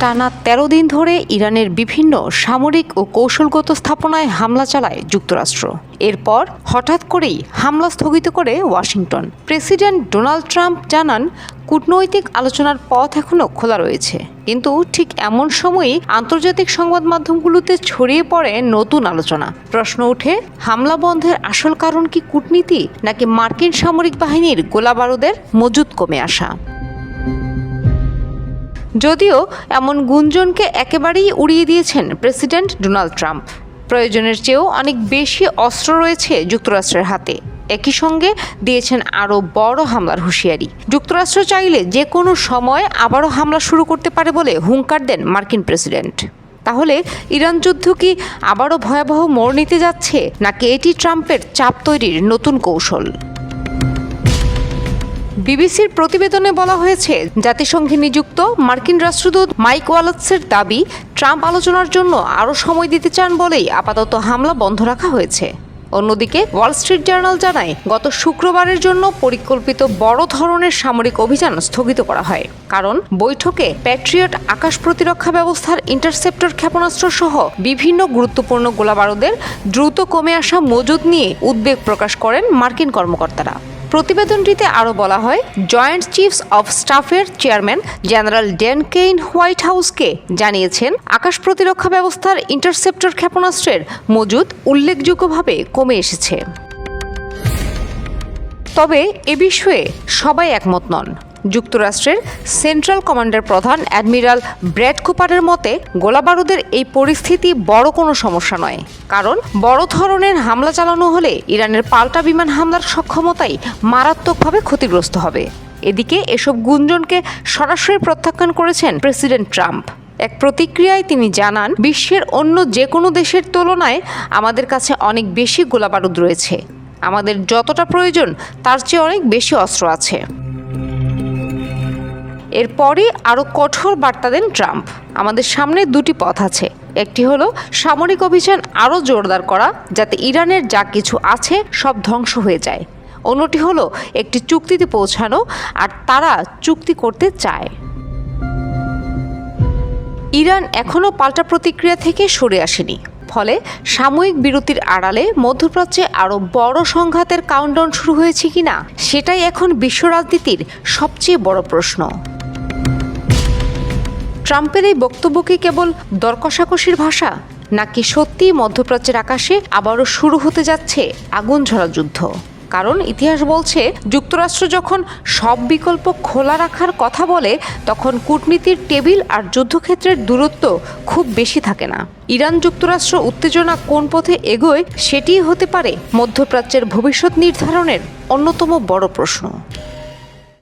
টানা ১৩ দিন ধরে ইরানের বিভিন্ন সামরিক ও কৌশলগত স্থাপনায় হামলা চালায় যুক্তরাষ্ট্র। এরপর হঠাৎ করেই হামলা স্থগিত করে ওয়াশিংটন। প্রেসিডেন্ট ডোনাল্ড ট্রাম্প জানান, কূটনৈতিক আলোচনার পথ এখনও খোলা রয়েছে। কিন্তু ঠিক এমন সময়ই আন্তর্জাতিক সংবাদ মাধ্যমগুলোতে ছড়িয়ে পড়ে নতুন আলোচনা। প্রশ্ন ওঠে, হামলা বন্ধের আসল কারণ কি কূটনীতি, নাকি মার্কিন সামরিক বাহিনীর গোলাবারুদের মজুদ কমে আসা? যদিও এমন গুঞ্জনকে একেবারেই উড়িয়ে দিয়েছেন প্রেসিডেন্ট ডোনাল্ড ট্রাম্প। প্রয়োজনের চেয়েও অনেক বেশি অস্ত্র রয়েছে যুক্তরাষ্ট্রের হাতে। একই সঙ্গে দিয়েছেন আরও বড় হামলার হুঁশিয়ারি। যুক্তরাষ্ট্র চাইলে যে কোনো সময় আবারও হামলা শুরু করতে পারে বলে হুঙ্কার দেন মার্কিন প্রেসিডেন্ট। তাহলে ইরান যুদ্ধ কি আবারও ভয়াবহ মোড় নিতে যাচ্ছে, নাকি এটি ট্রাম্পের চাপ তৈরির নতুন কৌশল? বিবিসির প্রতিবেদনে বলা হয়েছে, জাতিসংঘে নিযুক্ত মার্কিন রাষ্ট্রদূত মাইক ওয়ালৎসের দাবি, ট্রাম্প আলোচনার জন্য আরও সময় দিতে চান বলেই আপাতত হামলা বন্ধ রাখা হয়েছে। অন্যদিকে ওয়াল স্ট্রিট জার্নাল জানায়, গত শুক্রবারের জন্য পরিকল্পিত বড় ধরনের সামরিক অভিযান স্থগিত করা হয়, কারণ বৈঠকে প্যাট্রিয়ট আকাশ প্রতিরক্ষা ব্যবস্থার ইন্টারসেপ্টর ক্ষেপণাস্ত্র সহ বিভিন্ন গুরুত্বপূর্ণ গোলাবারুদের দ্রুত কমে আসা মজুদ নিয়ে উদ্বেগ প্রকাশ করেন মার্কিন কর্মকর্তারা। প্রতিবেদনটিতে আরও বলা হয়, জয়েন্ট চিফস অব স্টাফের chairman general Dan Caine White হাউসকে জানিয়েছেন, আকাশ প্রতিরক্ষা ব্যবস্থার ইন্টারসেপ্টর ক্ষেপণাস্ত্রের মজুদ উল্লেখযোগ্যভাবে কমে এসেছে। তবে এ বিষয়ে সবাই একমত নন। যুক্তরাষ্ট্রের সেন্ট্রাল কমান্ডের প্রধান অ্যাডমিরাল ব্র্যাড কুপারের মতে, গোলাবারুদের এই পরিস্থিতি বড় কোনো সমস্যা নয়, কারণ বড় ধরনের হামলা চালানো হলে ইরানের পাল্টা বিমান হামলার সক্ষমতাই মারাত্মকভাবে ক্ষতিগ্রস্ত হবে। এদিকে এসব গুঞ্জনকে সরাসরি প্রত্যাখ্যান করেছেন প্রেসিডেন্ট ট্রাম্প। এক প্রতিক্রিয়ায় তিনি জানান, বিশ্বের অন্য যে কোনো দেশের তুলনায় আমাদের কাছে অনেক বেশি গোলাবারুদ রয়েছে। আমাদের যতটা প্রয়োজন তার চেয়ে অনেক বেশি অস্ত্র আছে। এরপরই আরও কঠোর বার্তা দেন ট্রাম্প, আমাদের সামনে দুটি পথ আছে। একটি হলো সামরিক অভিযান আরও জোরদার করা, যাতে ইরানের যা কিছু আছে সব ধ্বংস হয়ে যায়। অন্যটি হলো একটি চুক্তিতে পৌঁছানো, আর তারা চুক্তি করতে চায়। ইরান এখনও পাল্টা প্রতিক্রিয়া থেকে সরে আসেনি। ফলে সাময়িক বিরতির আড়ালে মধ্যপ্রাচ্যে আরও বড় সংঘাতের কাউন্টডাউন শুরু হয়েছে কিনা, সেটাই এখন বিশ্ব রাজনীতির সবচেয়ে বড় প্রশ্ন। ট্রাম্পের এই বক্তব্য কি কেবল দর কষাকষির ভাষা, নাকি সত্যিই মধ্যপ্রাচ্যের আকাশে আবারও শুরু হতে যাচ্ছে আগুন ঝরা যুদ্ধ? কারণ ইতিহাস বলছে, যুক্তরাষ্ট্র যখন সব বিকল্প খোলা রাখার কথা বলে, তখন কূটনীতির টেবিল আর যুদ্ধক্ষেত্রের দূরত্ব খুব বেশি থাকে না। ইরান যুক্তরাষ্ট্র উত্তেজনা কোন পথে এগোয়, সেটিই হতে পারে মধ্যপ্রাচ্যের ভবিষ্যৎ নির্ধারণের অন্যতম বড় প্রশ্ন।